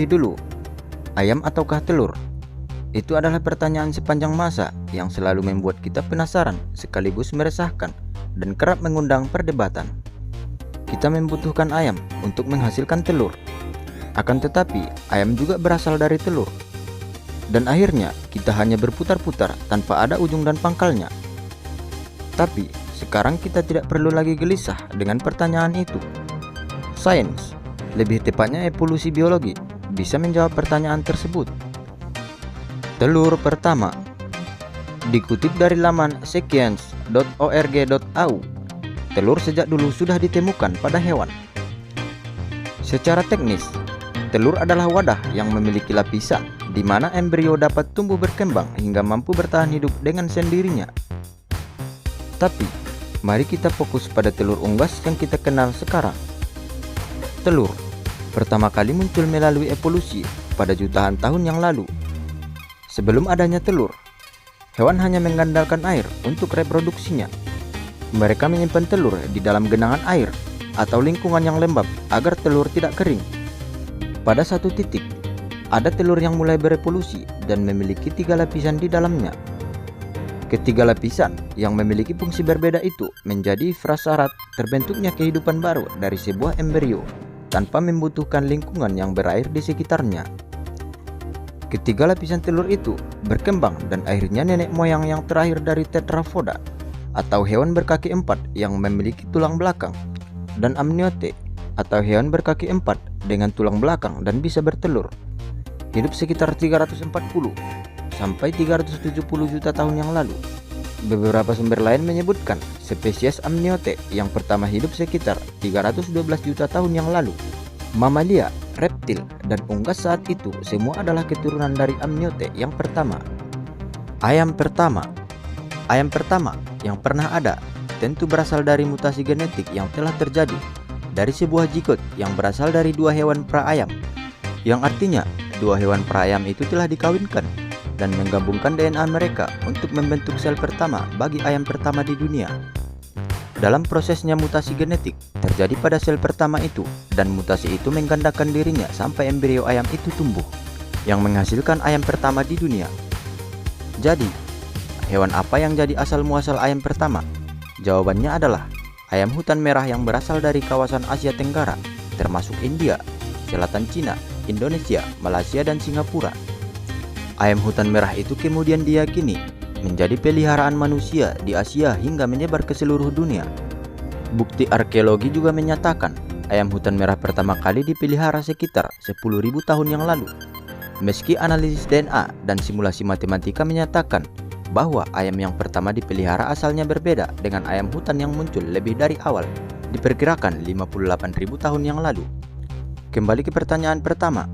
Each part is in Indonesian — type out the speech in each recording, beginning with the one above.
lebih dulu, ayam ataukah telur? Itu adalah pertanyaan sepanjang masa yang selalu membuat kita penasaran sekaligus meresahkan dan kerap mengundang perdebatan. Kita membutuhkan ayam untuk menghasilkan telur. Akan tetapi, ayam juga berasal dari telur. Dan akhirnya, kita hanya berputar-putar tanpa ada ujung dan pangkalnya. Tapi, sekarang kita tidak perlu lagi gelisah dengan pertanyaan itu. Sains, lebih tepatnya evolusi biologi, bisa menjawab pertanyaan tersebut. Telur pertama. Dikutip dari laman science.org.au, telur sejak dulu sudah ditemukan pada hewan. Secara teknis, telur adalah wadah yang memiliki lapisan di mana embrio dapat tumbuh berkembang hingga mampu bertahan hidup dengan sendirinya. Tapi, mari kita fokus pada telur unggas yang kita kenal sekarang. Telur pertama kali muncul melalui evolusi pada jutaan tahun yang lalu. Sebelum adanya telur, hewan hanya mengandalkan air untuk reproduksinya. Mereka menyimpan telur di dalam genangan air atau lingkungan yang lembab agar telur tidak kering. Pada satu titik, ada telur yang mulai berevolusi dan memiliki 3 lapisan di dalamnya. Ketiga lapisan yang memiliki fungsi berbeda itu menjadi prasyarat terbentuknya kehidupan baru dari sebuah embrio tanpa membutuhkan lingkungan yang berair di sekitarnya. Ketiga lapisan telur itu berkembang dan akhirnya nenek moyang yang terakhir dari tetrapoda atau hewan berkaki 4 yang memiliki tulang belakang, dan amniote atau hewan berkaki 4 dengan tulang belakang dan bisa bertelur, hidup sekitar 340 sampai 370 juta tahun yang lalu. Beberapa sumber lain menyebutkan spesies amniote yang pertama hidup sekitar 312 juta tahun yang lalu. Mamalia, reptil, dan unggas saat itu semua adalah keturunan dari amniote yang pertama. Ayam pertama. Ayam pertama yang pernah ada tentu berasal dari mutasi genetik yang telah terjadi dari sebuah zigot yang berasal dari 2 hewan praayam, yang artinya 2 hewan praayam itu telah dikawinkan dan menggabungkan DNA mereka untuk membentuk sel pertama bagi ayam pertama di dunia. Dalam prosesnya mutasi genetik terjadi pada sel pertama itu, dan mutasi itu menggandakan dirinya sampai embrio ayam itu tumbuh, yang menghasilkan ayam pertama di dunia. Jadi, hewan apa yang jadi asal muasal ayam pertama? Jawabannya adalah ayam hutan merah yang berasal dari kawasan Asia Tenggara, termasuk India, Selatan Cina, Indonesia, Malaysia, dan Singapura. Ayam hutan merah itu kemudian diyakini menjadi peliharaan manusia di Asia hingga menyebar ke seluruh dunia. Bukti arkeologi juga menyatakan ayam hutan merah pertama kali dipelihara sekitar 10.000 tahun yang lalu. Meski analisis DNA dan simulasi matematika menyatakan bahwa ayam yang pertama dipelihara asalnya berbeda dengan ayam hutan yang muncul lebih dari awal, diperkirakan 58.000 tahun yang lalu. Kembali ke pertanyaan pertama.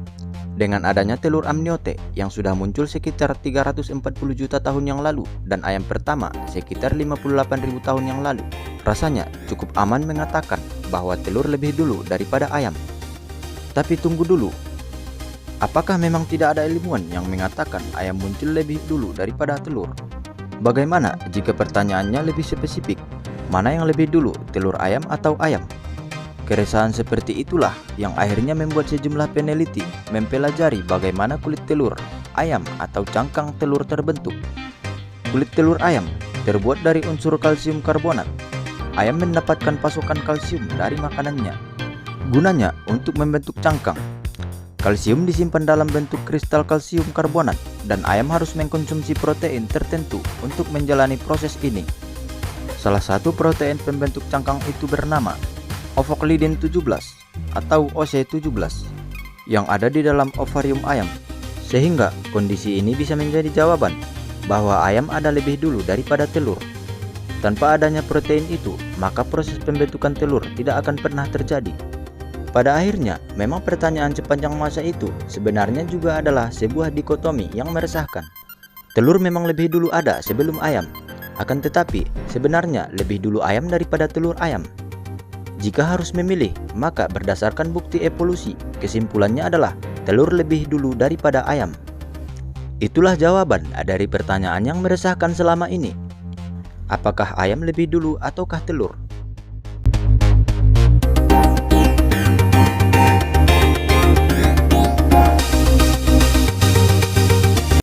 Dengan adanya telur amniote yang sudah muncul sekitar 340 juta tahun yang lalu dan ayam pertama sekitar 58.000 tahun yang lalu, rasanya cukup aman mengatakan bahwa telur lebih dulu daripada ayam. Tapi tunggu dulu, apakah memang tidak ada ilmuwan yang mengatakan ayam muncul lebih dulu daripada telur? Bagaimana jika pertanyaannya lebih spesifik? Mana yang lebih dulu, telur ayam atau ayam? Keresahan seperti itulah yang akhirnya membuat sejumlah peneliti mempelajari bagaimana kulit telur ayam atau cangkang telur terbentuk. Kulit telur ayam terbuat dari unsur kalsium karbonat. Ayam mendapatkan pasokan kalsium dari makanannya. Gunanya untuk membentuk cangkang. Kalsium disimpan dalam bentuk kristal kalsium karbonat dan ayam harus mengkonsumsi protein tertentu untuk menjalani proses ini. Salah satu protein pembentuk cangkang itu bernama Ovoklidin 17 atau OC17 yang ada di dalam ovarium ayam, sehingga kondisi ini bisa menjadi jawaban bahwa ayam ada lebih dulu daripada telur. Tanpa adanya protein itu, maka proses pembentukan telur tidak akan pernah terjadi. Pada akhirnya, memang pertanyaan sepanjang masa itu sebenarnya juga adalah sebuah dikotomi yang meresahkan. Telur memang lebih dulu ada sebelum ayam, akan tetapi sebenarnya lebih dulu ayam daripada telur ayam. Jika harus memilih, maka berdasarkan bukti evolusi, kesimpulannya adalah telur lebih dulu daripada ayam. Itulah jawaban dari pertanyaan yang meresahkan selama ini. Apakah ayam lebih dulu ataukah telur?